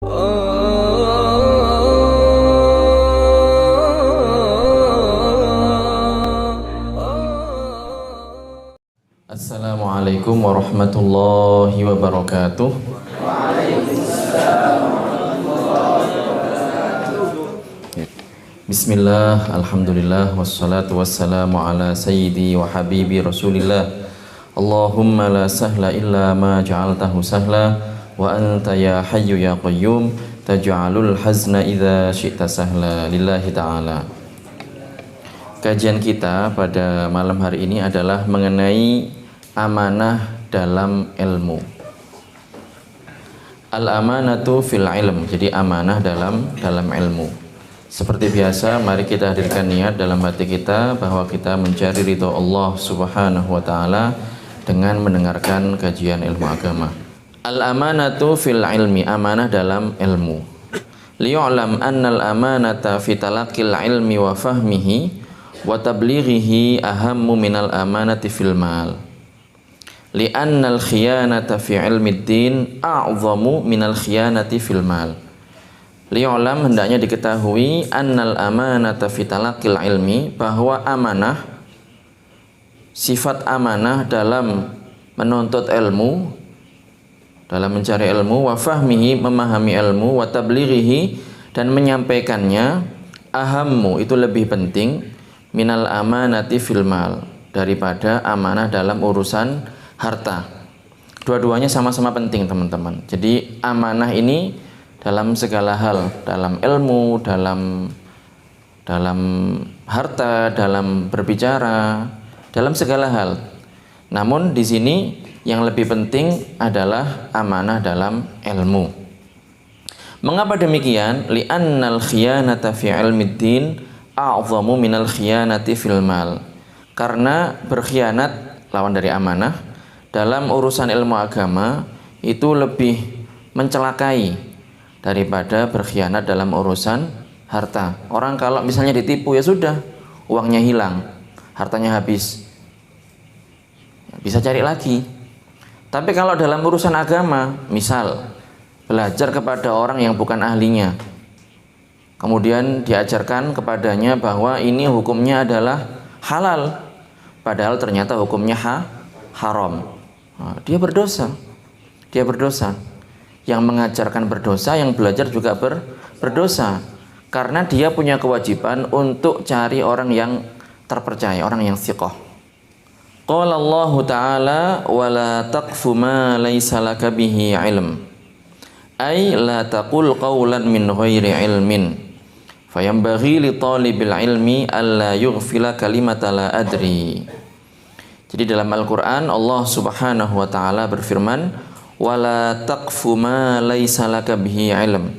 Assalamualaikum warahmatullahi wabarakatuh. Bismillah, alhamdulillah, wassalatu wassalamu ala sayyidi wa habibi rasulillah. Allahumma la sahla illa ma ja'altahu sahla, wa anta ya hayyu ya qayyum taj'alul hazna idza syi'ta sahla, lillahi ta'ala. Kajian kita pada malam hari ini adalah mengenai amanah dalam ilmu. Al-amanatu fil ilm, jadi amanah dalam ilmu. Seperti biasa, mari kita hadirkan niat dalam hati kita bahwa kita mencari ridho Allah Subhanahu wa taala dengan mendengarkan kajian ilmu agama. Al-amanatu fil ilmi, amanah dalam ilmu. Liyu'lam annal amanata fi talaqil ilmi wa fahmihi wa tablighihi ahammu minal amanati fil mal. Li'annal khiyanata fi ilmiddin a'zamu minal khiyanati fil mal. Liyu'lam, hendaknya diketahui, annal amanata fi talaqil ilmi, bahwa amanah, sifat amanah dalam menuntut ilmu, dalam mencari ilmu, wa fahmihi, memahami ilmu, wa tablighihi, dan menyampaikannya, ahammu, itu lebih penting, minal amanati fil mal, daripada amanah dalam urusan harta. Dua-duanya sama-sama penting, teman-teman. Jadi amanah ini dalam segala hal, dalam ilmu, dalam harta, dalam berbicara, dalam segala hal. Namun di sini yang lebih penting adalah amanah dalam ilmu. Mengapa demikian? Li'annal khiyanata fi ilmiddin a'zamu minal khiyanati fil mal. Karena berkhianat, lawan dari amanah, dalam urusan ilmu agama itu lebih mencelakai daripada berkhianat dalam urusan harta. Orang kalau misalnya ditipu, ya sudah, uangnya hilang, hartanya habis, bisa cari lagi. Tapi kalau dalam urusan agama, misal belajar kepada orang yang bukan ahlinya, kemudian diajarkan kepadanya bahwa ini hukumnya adalah halal, padahal ternyata hukumnya haram, dia berdosa. Yang mengajarkan berdosa, yang belajar juga berdosa, karena dia punya kewajiban untuk cari orang yang terpercaya, orang yang thiqah. Qala Allah Ta'ala, wa la taqfu ma laysa laka bihi ilm, ay la taqul qawlan min ghairi ilmin, fayambaghi li talibil ilmi alla yughfila kalimata la adri. Jadi dalam Al-Quran Allah Subhanahu wa Ta'ala berfirman, wala taqfu ma laysa laka bihi ilm.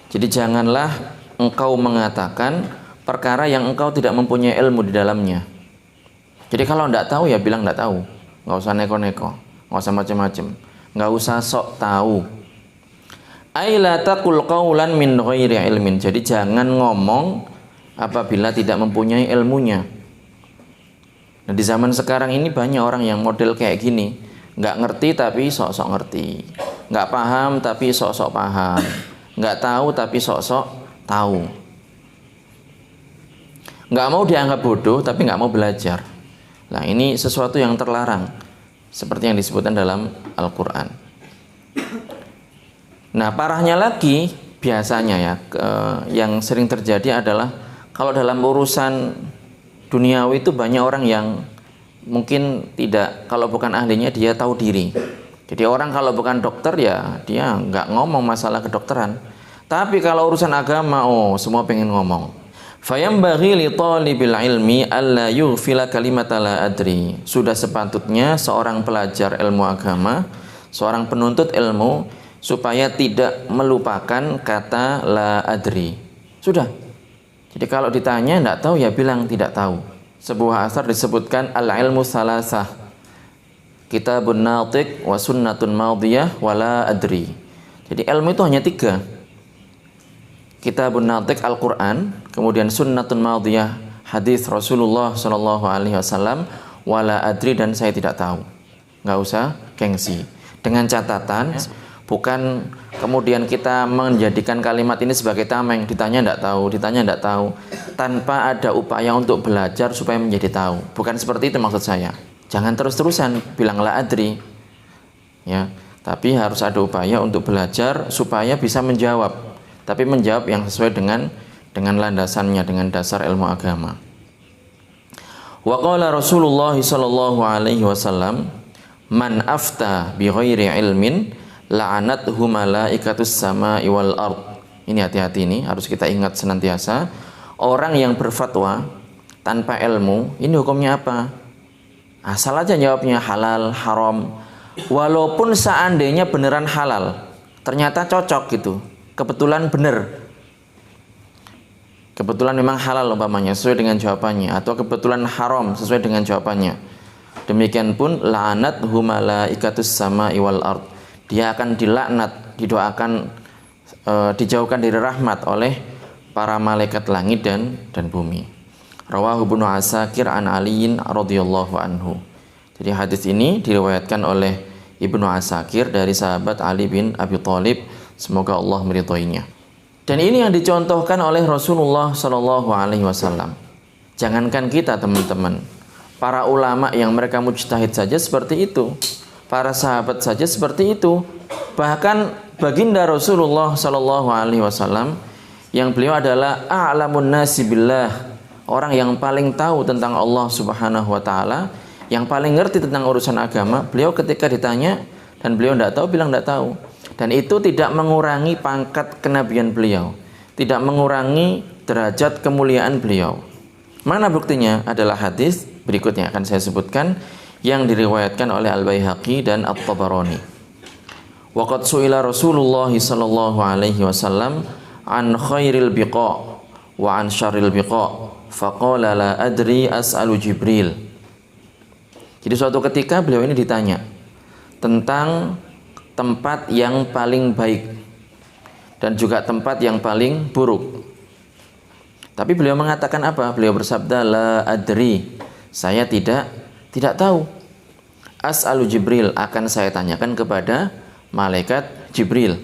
Jadi janganlah engkau mengatakan perkara yang engkau tidak mempunyai ilmu di dalamnya. Jadi kalau tidak tahu, ya bilang tidak tahu, nggak usah neko-neko, nggak usah macam-macam, nggak usah sok tahu. Ay la taqul qawlan min ghairi ilmin. Jadi jangan ngomong apabila tidak mempunyai ilmunya. Nah, di zaman sekarang ini banyak orang yang model kayak gini. Nggak ngerti tapi sok-sok ngerti, nggak paham tapi sok-sok paham, nggak tahu tapi sok-sok tahu, nggak mau dianggap bodoh tapi nggak mau belajar. Nah, ini sesuatu yang terlarang, seperti yang disebutkan dalam Al-Quran. Nah, parahnya lagi biasanya yang sering terjadi adalah kalau dalam urusan duniawi itu banyak orang yang mungkin tidak, kalau bukan ahlinya dia tahu diri. Jadi orang kalau bukan dokter, ya dia nggak ngomong masalah kedokteran. Tapi kalau urusan agama, semua pengen ngomong. Fayambaghi li talibil ilmi alla yughfila kalimata la adri. Sudah sepatutnya seorang pelajar ilmu agama, seorang penuntut ilmu, supaya tidak melupakan kata la adri. Sudah. Jadi kalau ditanya nggak tahu, ya bilang tidak tahu. Sebuah asar disebutkan al-ilmu salasah, kitabun natiq wa sunnatun madiyah wa la adri. Jadi ilmu itu hanya 3. Kitabun natiq Al-Quran, kemudian sunnatun madiyah hadis Rasulullah SAW, wa la adri, dan saya tidak tahu. Nggak usah gengsi. Dengan catatan Bukan kemudian kita menjadikan kalimat ini sebagai tameng, ditanya tidak tahu, ditanya tidak tahu, tanpa ada upaya untuk belajar supaya menjadi tahu. Bukan seperti itu maksud saya. Jangan terus-terusan bilang la adri, ya. Tapi harus ada upaya untuk belajar supaya bisa menjawab. Tapi menjawab yang sesuai dengan landasannya, dengan dasar ilmu agama. Wa qala Rasulullah sallallahu alaihi wasallam, man afta bi ghairi ilmin la'anathu malaikatus sama'i wal ard. Ini hati-hati, ini harus kita ingat senantiasa. Orang yang berfatwa tanpa ilmu, ini hukumnya apa? Asal aja jawabnya halal, haram. Walaupun seandainya beneran halal, ternyata cocok gitu, kebetulan bener, kebetulan memang halal umpamanya sesuai dengan jawabannya, atau kebetulan haram sesuai dengan jawabannya. Demikian pun la'anathu malaikatus sama'i wal ard. Dia akan dilaknat, didoakan, dijauhkan dari rahmat oleh para malaikat langit dan bumi. Rawahu Ibnu Asakir an Aliin radhiyallahu anhu. Jadi hadis ini diriwayatkan oleh Ibnu Asakir dari sahabat Ali bin Abi Thalib, semoga Allah meridhoinya. Dan ini yang dicontohkan oleh Rasulullah sallallahu alaihi wasallam. Jangankan kita teman-teman, para ulama yang mereka mujtahid saja seperti itu. Para sahabat saja seperti itu. Bahkan baginda Rasulullah sallallahu alaihi wasallam yang beliau adalah a'lamun nasi billah, orang yang paling tahu tentang Allah Subhanahu wa taala, yang paling ngerti tentang urusan agama, beliau ketika ditanya dan beliau tidak tahu, bilang tidak tahu. Dan itu tidak mengurangi pangkat kenabian beliau, tidak mengurangi derajat kemuliaan beliau. Mana buktinya? Adalah hadis berikutnya akan saya sebutkan, yang diriwayatkan oleh Al-Baihaqi dan At-Tabarani. Waqad su'ila Rasulullah sallallahu alaihi wasallam an khairil biqa wa an syarril biqa faqala la adri as'alu Jibril. Jadi suatu ketika beliau ini ditanya tentang tempat yang paling baik dan juga tempat yang paling buruk. Tapi beliau mengatakan apa? Beliau bersabda la adri, saya tidak tahu. As'alu Jibril, akan saya tanyakan kepada malaikat Jibril.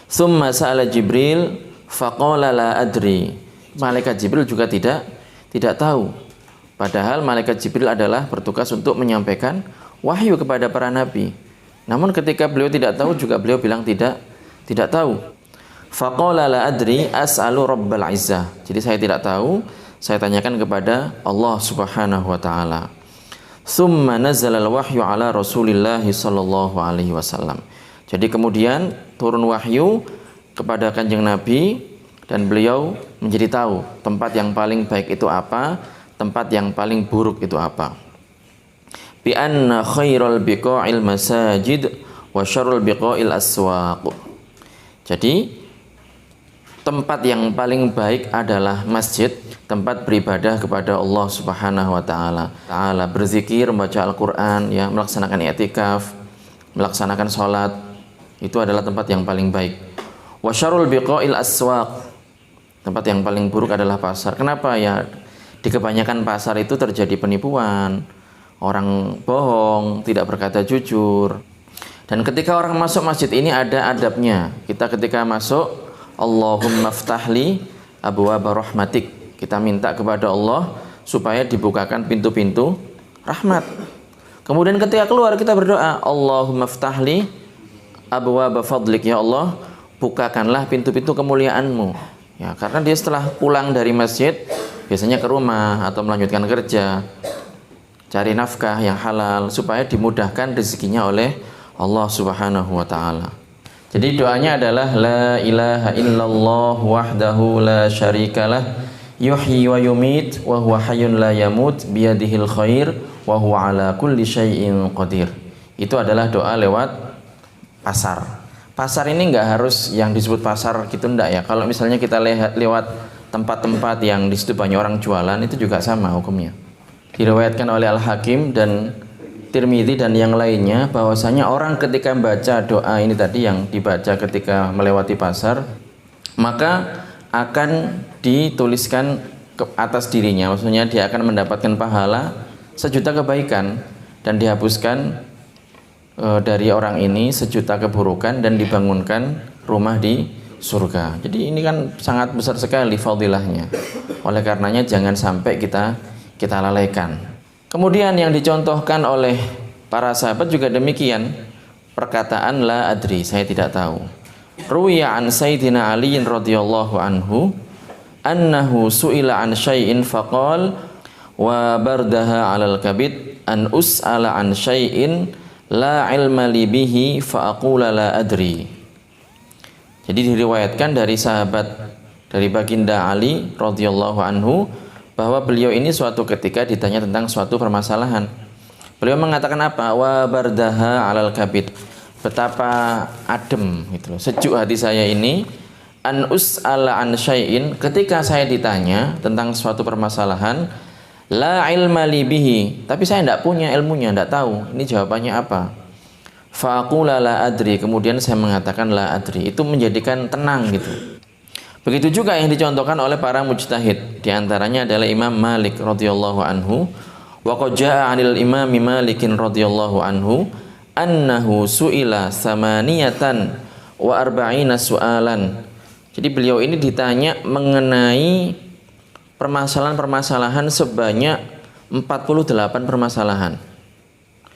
Tsumma sa'ala Jibril faqala la adri. Malaikat Jibril juga tidak tahu. Padahal malaikat Jibril adalah bertugas untuk menyampaikan wahyu kepada para nabi. Namun ketika beliau tidak tahu juga beliau bilang tidak tahu. Faqala la adri as'alu Rabbal Izzah. Jadi saya tidak tahu, saya tanyakan kepada Allah Subhanahu wa taala. Tsumma nazala al-wahyu ala Rasulillah sallallahu alaihi wasallam. Jadi kemudian turun wahyu kepada Kanjeng Nabi dan beliau menjadi tahu tempat yang paling baik itu apa, tempat yang paling buruk itu apa. Bi anna khairal biqa'il masajid wa syarrul biqa'il aswaq. Jadi tempat yang paling baik adalah masjid, tempat beribadah kepada Allah Subhanahu wa taala. Berzikir, membaca Al-Qur'an, ya, melaksanakan i'tikaf, melaksanakan salat. Itu adalah tempat yang paling baik. Wa syarrul biqa'il aswaq. Tempat yang paling buruk adalah pasar. Kenapa? Ya, di kebanyakan pasar itu terjadi penipuan, orang bohong, tidak berkata jujur. Dan ketika orang masuk masjid ini ada adabnya. Kita ketika masuk, Allahumma ftahli abwaaba rahmatik. Kita minta kepada Allah supaya dibukakan pintu-pintu rahmat. Kemudian ketika keluar kita berdoa, Allahumma ftahli abwaaba fadlik. Ya Allah, bukakanlah pintu-pintu kemuliaan-Mu. Ya, karena dia setelah pulang dari masjid biasanya ke rumah atau melanjutkan kerja, cari nafkah yang halal supaya dimudahkan rezekinya oleh Allah Subhanahu wa taala. Jadi doanya adalah la ilaha illallah wahdahu la syarikalah yuhyi wa yumit wa huwa hayyun la yamut biyadihil khair wa huwa ala kulli syai'in qadir. Itu adalah doa lewat pasar. Pasar ini enggak harus yang disebut pasar gitu, enggak ya. Kalau misalnya kita lewat tempat-tempat yang di situ banyak orang jualan, itu juga sama hukumnya. Diriwayatkan oleh Al-Hakim dan Tirmidzi dan yang lainnya bahwasanya orang ketika membaca doa ini tadi yang dibaca ketika melewati pasar, maka akan dituliskan ke atas dirinya, maksudnya dia akan mendapatkan pahala 1.000.000 kebaikan dan dihapuskan dari orang ini 1.000.000 keburukan dan dibangunkan rumah di surga. Jadi ini kan sangat besar sekali fadilahnya. Oleh karenanya jangan sampai kita lalaikan. Kemudian yang dicontohkan oleh para sahabat juga demikian, perkataan la adri, saya tidak tahu. Ruwiya an Sayyidina Ali radhiyallahu anhu annahu su'ila an syai'in faqal wa bardaha 'alal kabid an us'ala an syai'in la ilma li bihi fa aqula la adri. Jadi diriwayatkan dari sahabat, dari baginda Ali radhiyallahu anhu, bahwa beliau ini suatu ketika ditanya tentang suatu permasalahan. Beliau mengatakan apa? Wa bardaha 'alal kabid. Betapa adem gitu, sejuk hati saya ini an us'ala an syai'in, ketika saya ditanya tentang suatu permasalahan la ilma li bihi, tapi saya tidak punya ilmunya, tidak tahu ini jawabannya apa. Fa aqula la adri, kemudian saya mengatakan la adri. Itu menjadikan tenang gitu. Begitu juga yang dicontohkan oleh para mujtahid, di antaranya adalah Imam Malik radhiyallahu anhu. Wa qad jaa'a 'anil Imam Malikin radhiyallahu anhu annahu su'ila samaniyatan wa arba'ina su'alan. Jadi beliau ini ditanya mengenai permasalahan-permasalahan sebanyak 48 permasalahan.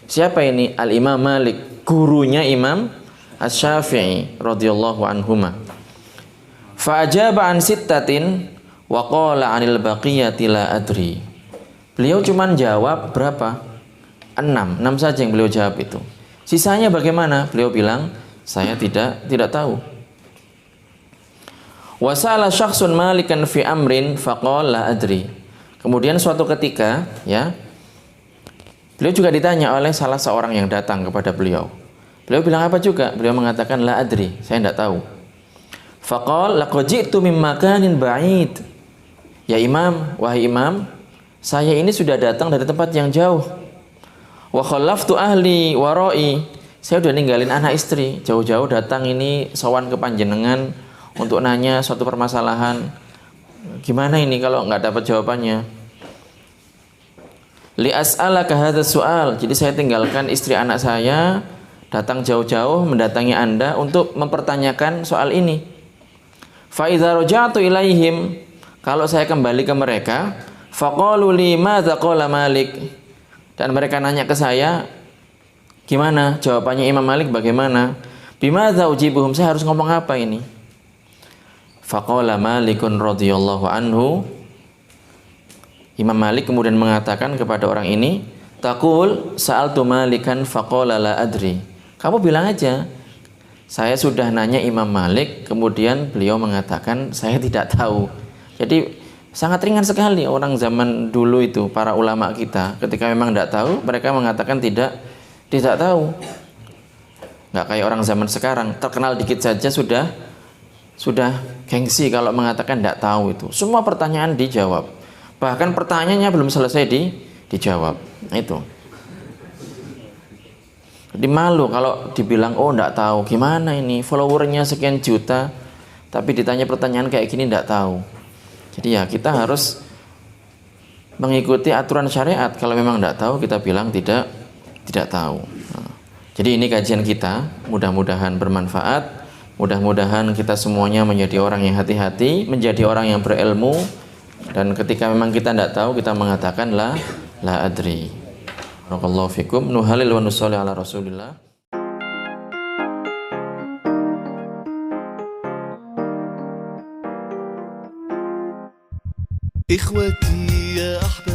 Siapa ini? Al-Imam Malik, gurunya Imam Asy-Syafi'i radhiyallahu anhuma. Fa ajaba an sittatin wa qala 'anil baqiyati la adri. Beliau cuma jawab berapa? 6 saja yang beliau jawab itu. Sisanya bagaimana? Beliau bilang, saya tidak tahu. Wasala syakhsun malikan fi amrin faqala la adri. Kemudian suatu ketika, ya, beliau juga ditanya oleh salah seorang yang datang kepada beliau. Beliau bilang apa juga? Beliau mengatakan la adri, saya tidak tahu. Faqala laqad ji'tu min makanin ba'id. Ya Imam, wahai Imam, saya ini sudah datang dari tempat yang jauh. Wa khallaftu ahli warai. Saya sudah ninggalin anak istri, jauh-jauh datang ini sowan ke panjenengan untuk nanya suatu permasalahan. Gimana ini kalau nggak dapat jawabannya? Li as'alaka hadzal su'al. Jadi saya tinggalkan istri anak saya, datang jauh-jauh mendatangi Anda untuk mempertanyakan soal ini. Fa idza raja'tu ilaihim, kalau saya kembali ke mereka, faqalu li madza qala Malik. Dan mereka nanya ke saya, gimana jawabannya Imam Malik, bagaimana? Bimadza ujibuhum, saya harus ngomong apa ini? Faqala Malikun radhiyallahu anhu, Imam Malik kemudian mengatakan kepada orang ini, taqul sa'altu Malikan faqala la adri. Kamu bilang aja, saya sudah nanya Imam Malik, kemudian beliau mengatakan saya tidak tahu. Jadi sangat ringan sekali orang zaman dulu itu, para ulama kita, ketika memang tidak tahu, mereka mengatakan tidak tahu. Nggak kayak orang zaman sekarang, terkenal dikit saja sudah gengsi kalau mengatakan tidak tahu itu. Semua pertanyaan dijawab. Bahkan pertanyaannya belum selesai dijawab. Nah, itu. Jadi malu kalau dibilang oh tidak tahu. Gimana ini? Followernya sekian juta, tapi ditanya pertanyaan kayak gini tidak tahu. Jadi ya kita harus mengikuti aturan syariat. Kalau memang tidak tahu, kita bilang tidak tahu. Nah, jadi ini kajian kita, mudah-mudahan bermanfaat. Mudah-mudahan kita semuanya menjadi orang yang hati-hati, menjadi orang yang berilmu, dan ketika memang kita tidak tahu, kita mengatakan la adri. Barakallahu fikum. Nuhalil wa nusalli ala Rasulillah. إخوتي يا أحبابي